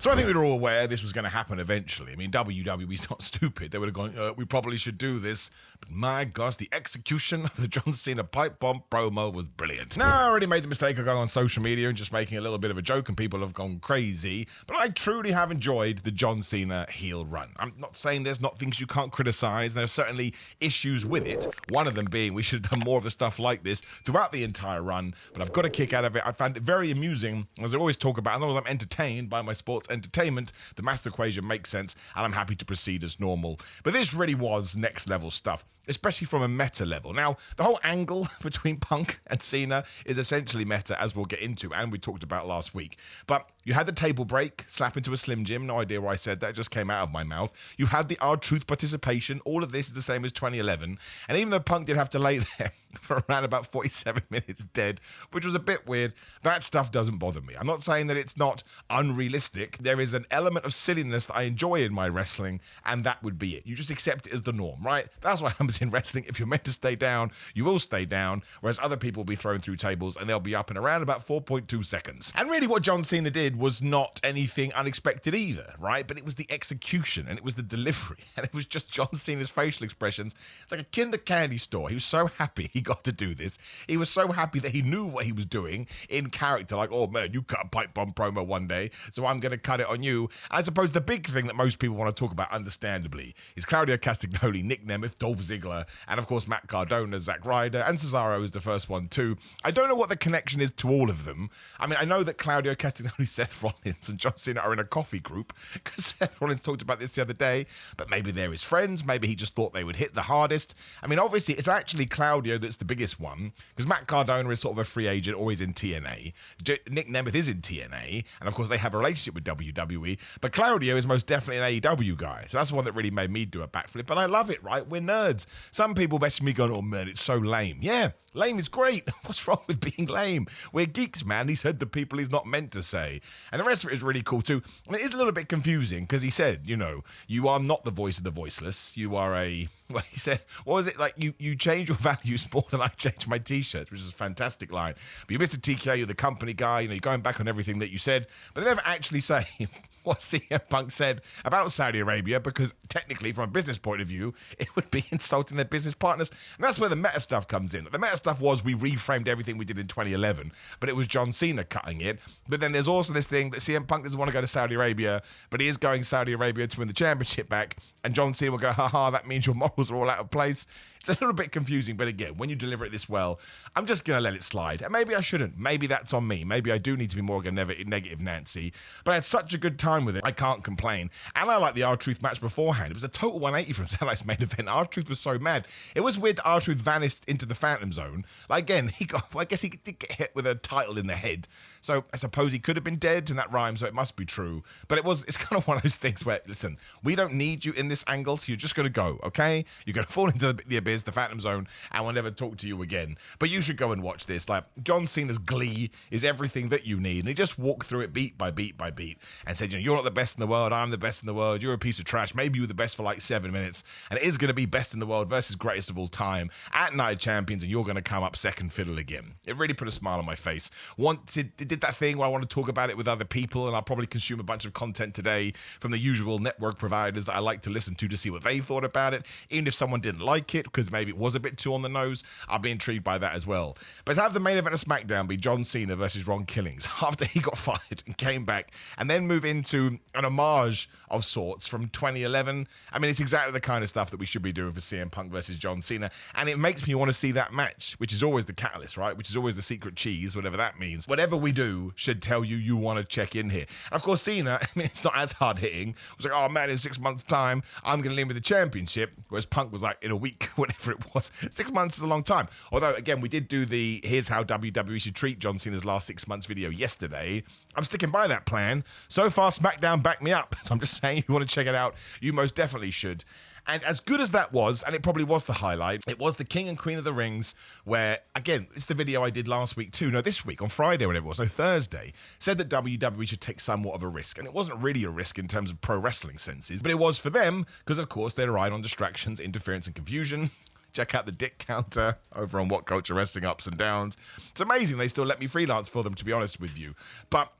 So I think we were all aware this was going to happen eventually. I mean, WWE's not stupid. They would have gone, we probably should do this. But my gosh, the execution of the John Cena Pipebomb promo was brilliant. Now, I already made the mistake of going on social media and just making a little bit of a joke, and people have gone crazy. But I truly have enjoyed the John Cena heel run. I'm not saying there's not things you can't criticize. There are certainly issues with it. One of them being we should have done more of the stuff like this throughout the entire run. But I've got a kick out of it. I found it very amusing. As I always talk about, as long as I'm entertained by my sports entertainment, the math equation makes sense, and I'm happy to proceed as normal. But this really was next level stuff, especially from a meta level. Now, the whole angle between Punk and Cena is essentially meta, as we'll get into, and we talked about last week. But you had the table break, slap into a Slim Jim, no idea why I said that, it just came out of my mouth. You had the R-Truth participation, all of this is the same as 2011, and even though Punk did have to lay there for around about 47 minutes dead, which was a bit weird, that stuff doesn't bother me. I'm not saying that it's not unrealistic. There is an element of silliness that I enjoy in my wrestling, and that would be it. You just accept it as the norm, right? That's what happens in wrestling. If you're meant to stay down, you will stay down, whereas other people will be thrown through tables, and they'll be up in around about 4.2 seconds. And really what John Cena did was not anything unexpected either, right? But it was the execution, and it was the delivery, and it was just John Cena's facial expressions. It's like a Kinder Candy store. He was so happy he got to do this. He was so happy that he knew what he was doing in character, like, oh man, you cut a pipe bomb promo one day, so I'm going to cut it on you. I suppose the big thing that most people want to talk about, understandably, is Claudio Castagnoli, Nick Nemeth, Dolph Ziggler, and of course Matt Cardona, Zack Ryder, and Cesaro is the first one too. I don't know what the connection is to all of them. I mean, I know that Claudio Castagnoli, Seth Rollins, and John Cena are in a coffee group, because Seth Rollins talked about this the other day, but maybe they're his friends, maybe he just thought they would hit the hardest. I mean, obviously, it's actually Claudio that's the biggest one, because Matt Cardona is sort of a free agent, always in TNA. Nick Nemeth is in TNA, and of course they have a relationship with WWE, but Claudio is most definitely an AEW guy, so that's the one that really made me do a backflip, but I love it, right? We're nerds. Some people message me going, oh man, it's so lame. Yeah, lame is great. What's wrong with being lame? We're geeks, man. He said the people he's not meant to say. And the rest of it is really cool too. And it is a little bit confusing because he said, you are not the voice of the voiceless. You are he said, what was it? Like, you change your values more than I change my t-shirts, which is a fantastic line. But you're Mr. TK, you're the company guy, you're going back on everything that you said, but they never actually say what CM Punk said about Saudi Arabia, because technically, from a business point of view, it would be insulting their business partners. And that's where the meta stuff comes in. The meta stuff was we reframed everything we did in 2011, but it was John Cena cutting it. But then there's also this thing that CM Punk doesn't want to go to Saudi Arabia, but he is going Saudi Arabia to win the championship back, and John Cena will go, haha, that means your morals are all out of place. It's a little bit confusing, but again, when you deliver it this well, I'm just going to let it slide. And maybe I shouldn't. Maybe that's on me. Maybe I do need to be more of a negative Nancy. But I had such a good time with it, I can't complain. And I like the R-Truth match beforehand. It was a total 180 from Satellite's main event. R-Truth was so mad. It was weird that R-Truth vanished into the Phantom Zone. Like, again, I guess he did get hit with a title in the head. So I suppose he could have been dead, and that rhymes, so it must be true. But it's kind of one of those things where, listen, we don't need you in this angle, so you're just going to go, okay? You're going to fall into the abyss, the Phantom Zone, and we'll never talk to you again. But you should go and watch this. Like, John Cena's glee is everything that you need. And he just walked through it beat by beat by beat and said, you're not the best in the world, I'm the best in the world, you're a piece of trash, maybe you were the best for like 7 minutes, and it is going to be best in the world versus greatest of all time at Night of Champions, and you're going to come up second fiddle again. It really put a smile on my face. It did that thing where I want to talk about it with other people, and I'll probably consume a bunch of content today from the usual network providers that I like to listen to see what they thought about it, even if someone didn't like it, because maybe it was a bit too on the nose. I'll be intrigued by that as well. But to have the main event of SmackDown be John Cena versus Ron Killings after he got fired and came back, and then move into an homage of sorts from 2011, I mean, it's exactly the kind of stuff that we should be doing for CM Punk versus John Cena, and it makes me want to see that match, which is always the catalyst, right? Which is always the secret cheese, whatever that means. Whatever we do should tell you want to check in here. And of course, Cena, I mean, it's not as hard-hitting. It was like, oh man, in 6 months' time, I'm going to leave with the championship, whereas Punk was like, in a week, whatever it was. 6 months is a long time. Although, again, we did do the here's how WWE should treat John Cena's last 6 months video yesterday. I'm sticking by that plan. So far, SmackDown backed me up. So I'm just saying, if you want to check it out, you most definitely should. And as good as that was, and it probably was the highlight, it was the King and Queen of the Rings, where, again, it's the video I did last week too, no, this week, on Friday, whatever it was, no, Thursday, said that WWE should take somewhat of a risk. And it wasn't really a risk in terms of pro wrestling senses, but it was for them, because of course they relied on distractions, interference, and confusion. Check out the dick counter over on What Culture Wrestling Ups and Downs. It's amazing they still let me freelance for them, to be honest with you. But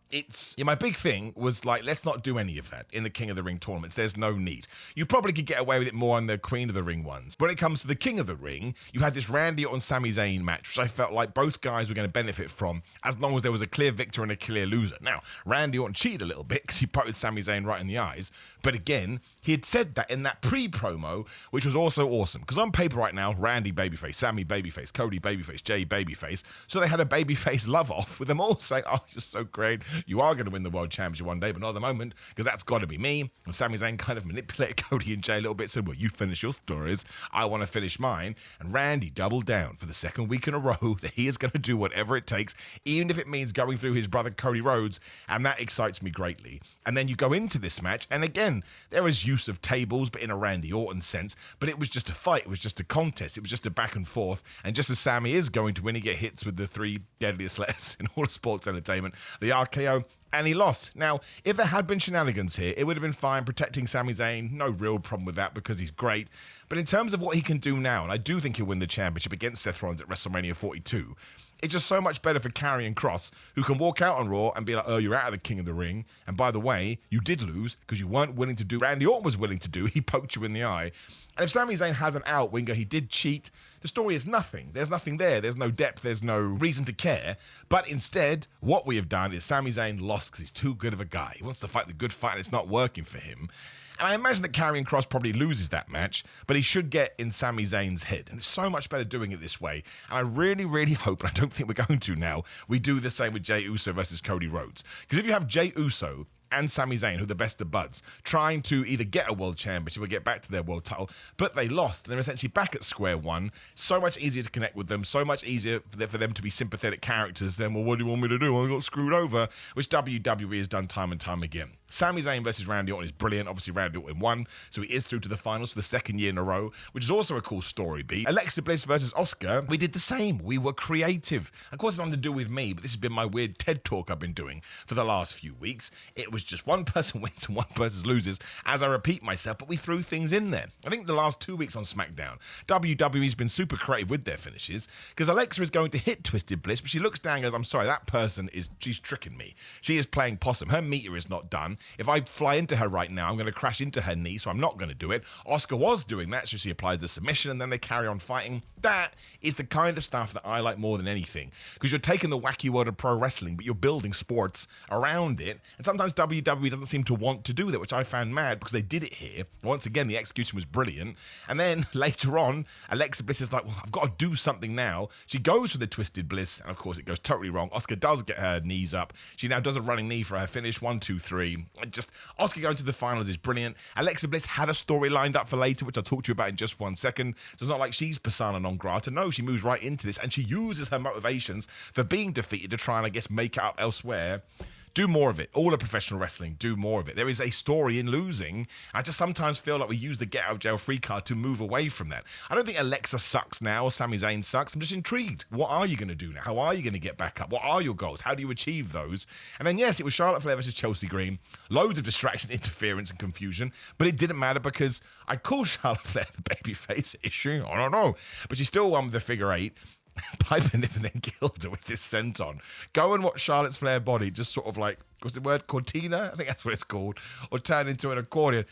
my big thing was like, let's not do any of that in the King of the Ring tournaments. There's no need. You probably could get away with it more on the Queen of the Ring ones. When it comes to the King of the Ring, you had this Randy Orton Sami Zayn match, which I felt like both guys were going to benefit from as long as there was a clear victor and a clear loser. Now, Randy Orton cheated a little bit because he poked Sami Zayn right in the eyes. But again, he had said that in that pre-promo, which was also awesome. Because on paper right now, Randy babyface, Sami babyface, Cody babyface, Jay babyface. So they had a babyface love-off with them all saying, oh, you're so great. You are going to win the World Championship one day, but not at the moment, because that's got to be me. And Sami Zayn kind of manipulated Cody and Jay a little bit, said, well, you finish your stories, I want to finish mine. And Randy doubled down for the second week in a row that he is going to do whatever it takes, even if it means going through his brother Cody Rhodes, and that excites me greatly. And then you go into this match, and again, there was use of tables, but in a Randy Orton sense, but it was just a fight, it was just a contest, it was just a back and forth, and just as Sami is going to win, he get hits with the 3 deadliest letters in all of sports entertainment, the RKO, and he lost. Now, if there had been shenanigans here, it would have been fine protecting Sami Zayn. No real problem with that because he's great. But in terms of what he can do now, and I do think he'll win the championship against Seth Rollins at WrestleMania 42, it's just so much better for Karrion Kross, who can walk out on Raw and be like, oh, you're out of the King of the Ring. And by the way, you did lose because you weren't willing to do Randy Orton was willing to do. He poked you in the eye. And if Sami Zayn has an out, Winger, he did cheat, the story is nothing. There's nothing there. There's no depth. There's no reason to care. But instead, what we have done is Sami Zayn lost because he's too good of a guy. He wants to fight the good fight and it's not working for him. And I imagine that Karrion Kross probably loses that match, but he should get in Sami Zayn's head. And it's so much better doing it this way. And I really, really hope, and I don't think we're going to now, we do the same with Jey Uso versus Cody Rhodes. Because if you have Jey Uso and Sami Zayn, who are the best of buds, trying to either get a world championship or get back to their world title, but they lost. They're essentially back at square one. So much easier to connect with them, so much easier for them to be sympathetic characters than, well, what do you want me to do? I got screwed over, which WWE has done time and time again. Sami Zayn versus Randy Orton is brilliant. Obviously, Randy Orton won, so he is through to the finals for the second year in a row, which is also a cool story beat. Alexa Bliss versus Asuka, we did the same. We were creative. Of course, it's nothing to do with me, but this has been my weird TED Talk I've been doing for the last few weeks. It was just one person wins and one person loses, as I repeat myself, but we threw things in there. I think the last 2 weeks on SmackDown, WWE's been super creative with their finishes, because Alexa is going to hit Twisted Bliss, but she looks down and goes, I'm sorry, that person she's tricking me. She is playing possum. Her meter is not done. If I fly into her right now, I'm going to crash into her knee, so I'm not going to do it. Asuka was doing that, so she applies the submission, and then they carry on fighting. That is the kind of stuff that I like more than anything, because you're taking the wacky world of pro wrestling, but you're building sports around it, and sometimes WWE doesn't seem to want to do that, which I found mad, because they did it here. Once again, the execution was brilliant, and then later on, Alexa Bliss is like, well, I've got to do something now. She goes for the Twisted Bliss, and of course, it goes totally wrong. Asuka does get her knees up. She now does a running knee for her finish, 1, 2, 3. Asuka going to the finals is brilliant. Alexa Bliss had a story lined up for later, which I'll talk to you about in just 1 second. So it's not like she's persona non grata. No, she moves right into this, and she uses her motivations for being defeated to try and, I guess, make it up elsewhere. Do more of it. All of professional wrestling, do more of it. There is a story in losing. I just sometimes feel like we use the get out of jail free card to move away from that. I don't think Alexa sucks now or Sami Zayn sucks. I'm just intrigued. What are you going to do now? How are you going to get back up? What are your goals? How do you achieve those? And then, yes, it was Charlotte Flair versus Chelsea Green. Loads of distraction, interference, and confusion. But it didn't matter because I call Charlotte Flair the babyface issue. I don't know. But she still won with the figure 8. Piper Niven then killed her with this senton. Go and watch Charlotte's Flair body just sort of like, what's the word, cortina? I think that's what it's called. Or turn into an accordion.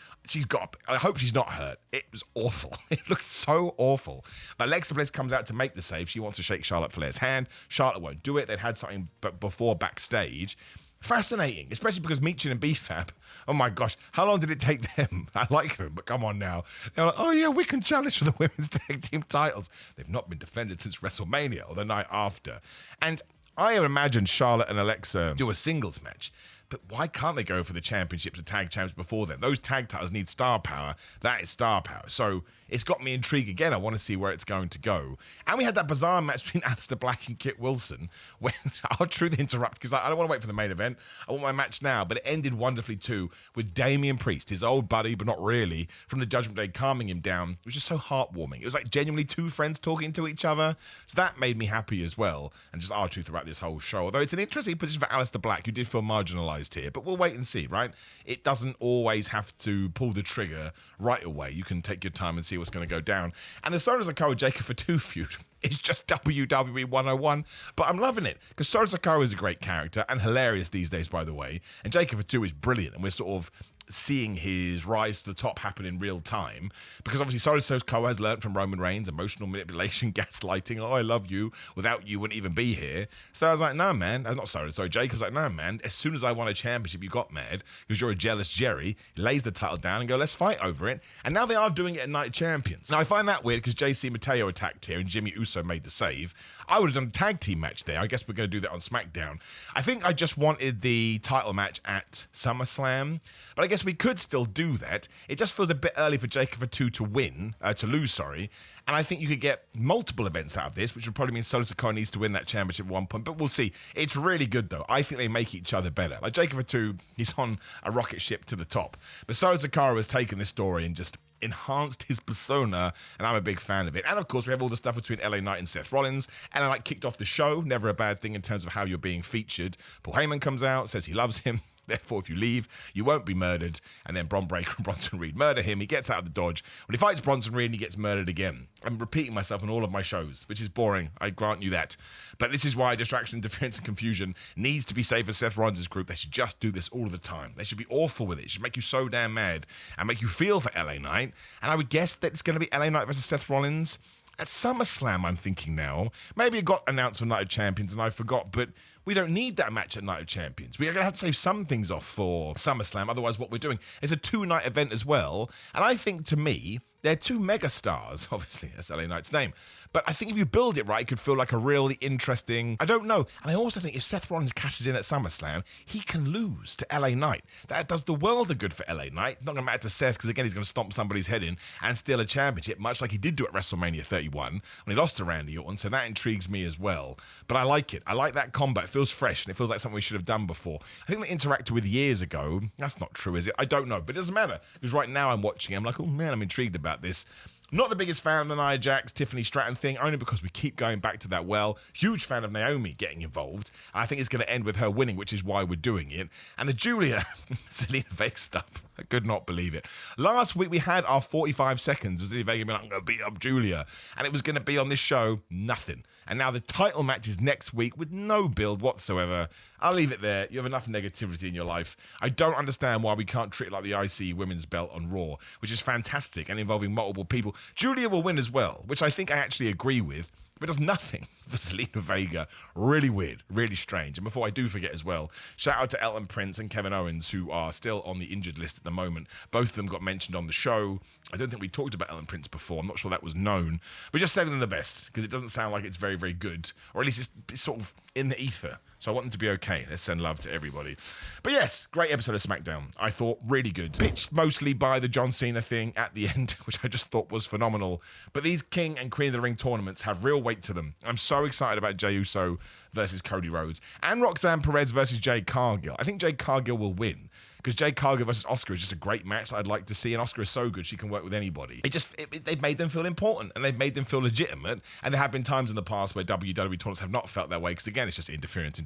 I hope she's not hurt. It was awful. It looked so awful. But Alexa Bliss comes out to make the save. She wants to shake Charlotte Flair's hand. Charlotte won't do it. They'd had something before backstage. Fascinating, especially because Michin and B-Fab, oh my gosh, how long did it take them? I like them, but come on now. They're like, oh yeah, we can challenge for the women's tag team titles. They've not been defended since WrestleMania or the night after. And I imagine Charlotte and Alexa do a singles match. But why can't they go for the championships, the tag champs before then? Those tag titles need star power. That is star power. So it's got me intrigued again. I want to see where it's going to go. And we had that bizarre match between Aleister Black and Kit Wilson when our truth interrupt, because I don't want to wait for the main event. I want my match now. But it ended wonderfully too with Damian Priest, his old buddy, but not really, from the Judgment Day, calming him down. It was just so heartwarming. It was like genuinely two friends talking to each other. So that made me happy as well. And just our truth about this whole show. Although it's an interesting position for Aleister Black, who did feel marginalized here, but we'll wait and see, right? It doesn't always have to pull the trigger right away. You can take your time and see what's going to go down. And the Stones of Cole Jacob for 2 feud. It's just WWE 101, but I'm loving it because Solo Sikoa is a great character and hilarious these days, by the way. And Jacob Fatu is brilliant, and we're sort of seeing his rise to the top happen in real time because obviously Solo Sikoa has learned from Roman Reigns emotional manipulation, gaslighting. Oh, I love you. Without you, wouldn't even be here. So I was like, no, man. Not Solo. Sorry, Jacob's like, no, man. As soon as I won a championship, you got mad because you're a jealous Jerry. He lays the title down and go, let's fight over it. And now they are doing it at Night of Champions. Now I find that weird because JC Mateo attacked here and Jimmy Uso made the save. I would have done a tag team match there. I guess we're going to do that on SmackDown. I think I just wanted the title match at SummerSlam, but I guess we could still do that. It just feels a bit early for Jacob Fatu to lose. And I think you could get multiple events out of this, which would probably mean Solo Sikoa needs to win that championship at one point, but we'll see. It's really good, though. I think they make each other better. Like Jacob Fatu, he's on a rocket ship to the top. But Solo Sikoa has taken this story and just enhanced his persona, and I'm a big fan of it. And of course, we have all the stuff between LA Knight and Seth Rollins. LA Knight kicked off the show, never a bad thing in terms of how you're being featured. Paul Heyman comes out, says he loves him. Therefore, if you leave, you won't be murdered. And then Bron Breakker and Bronson Reed murder him. He gets out of the dodge. When he fights Bronson Reed, he gets murdered again. I'm repeating myself in all of my shows, which is boring. I grant you that. But this is why distraction, interference, and confusion needs to be saved for Seth Rollins' group. They should just do this all of the time. They should be awful with it. It should make you so damn mad and make you feel for LA Knight. And I would guess that it's going to be LA Knight versus Seth Rollins at SummerSlam, I'm thinking now. Maybe it got announced for Night of Champions and I forgot, but we don't need that match at Night of Champions. We're going to have to save some things off for SummerSlam. Otherwise, what we're doing is a 2-night event as well. And I think, to me, they're two mega stars. Obviously, that's LA Knight's name. But I think if you build it right, it could feel like a really interesting, I don't know. And I also think if Seth Rollins cashes in at SummerSlam, he can lose to LA Knight. That does the world of good for LA Knight. It's not going to matter to Seth because, again, he's going to stomp somebody's head in and steal a championship, much like he did do at WrestleMania 31 when he lost to Randy Orton. So that intrigues me as well. But I like it. I like that combat. It feels fresh and it feels like something we should have done before. I think they interacted with years ago. That's not true, is it? I don't know. But it doesn't matter because right now I'm watching it. I'm like, oh, man, I'm intrigued about this. Not the biggest fan of the Nia Jax, Tiffany Stratton thing, only because we keep going back to that well. Huge fan of Naomi getting involved. I think it's going to end with her winning, which is why we're doing it. And the Julia Zelina Vega stuff, I could not believe it. Last week we had our 45 seconds of Zelina Vega being like, I'm going to beat up Julia. And it was going to be on this show, nothing. And now the title match is next week with no build whatsoever. I'll leave it there. You have enough negativity in your life. I don't understand why we can't treat it like the IC women's belt on Raw, which is fantastic and involving multiple people. Julia will win as well, which I think I actually agree with, but does nothing for Zelina Vega. Really weird, really strange. And before I do forget as well, shout out to Elton Prince and Kevin Owens, who are still on the injured list at the moment. Both of them got mentioned on the show. I don't think we talked about Elton Prince before. I'm not sure that was known. But just sending them the best, because it doesn't sound like it's very, very good. Or at least it's sort of in the ether. So I want them to be okay. Let's send love to everybody. But yes, great episode of SmackDown. I thought really good. Pitched mostly by the John Cena thing at the end, which I just thought was phenomenal. But these King and Queen of the Ring tournaments have real weight to them. I'm so excited about Jey Uso versus Cody Rhodes and Roxanne Perez versus Jade Cargill. I think Jade Cargill will win. Because Jade Cargill versus Oscar is just a great match that I'd like to see, and Oscar is so good she can work with anybody. They've made them feel important, and they've made them feel legitimate, and there have been times in the past where WWE tournaments have not felt that way, because again, it's just interference.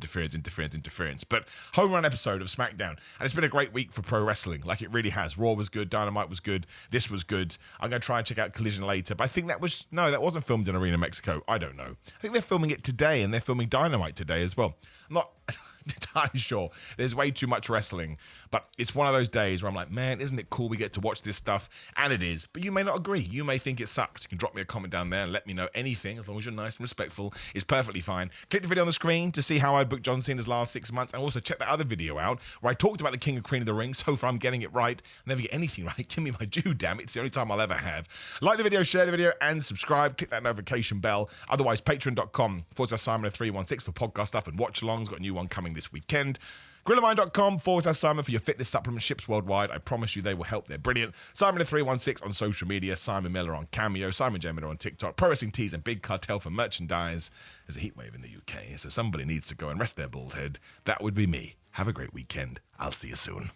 But home run episode of SmackDown, and it's been a great week for pro wrestling, like it really has. Raw was good, Dynamite was good, this was good. I'm going to try and check out Collision later, but I think that wasn't filmed in Arena, Mexico. I don't know. I think they're filming it today, and they're filming Dynamite today as well. I'm not entirely sure. There's way too much wrestling, but it's one of those days where I'm like, man, isn't it cool we get to watch this stuff? And it is, but you may not agree. You may think it sucks. You can drop me a comment down there and let me know anything, as long as you're nice and respectful. It's perfectly fine. Click the video on the screen to see how I booked John Cena's last 6 months, and also check that other video out where I talked about the King and Queen of the Ring. So far, I'm getting it right. I never get anything right. Give me my due, damn it. It's the only time I'll ever have. Like the video, share the video, and subscribe. Click that notification bell. Otherwise, patreon.com/Simon316 for podcast stuff and watch-alongs. Got a new one coming this weekend. Grillermind.com/Simon for your fitness supplement ships worldwide. I promise you they will help. They're brilliant. Simon316 on social media. Simon Miller on Cameo. Simon J. Miller on TikTok. Pro Wrestling Tees and Big Cartel for merchandise. There's a heatwave in the UK, so somebody needs to go and rest their bald head. That would be me. Have a great weekend. I'll see you soon.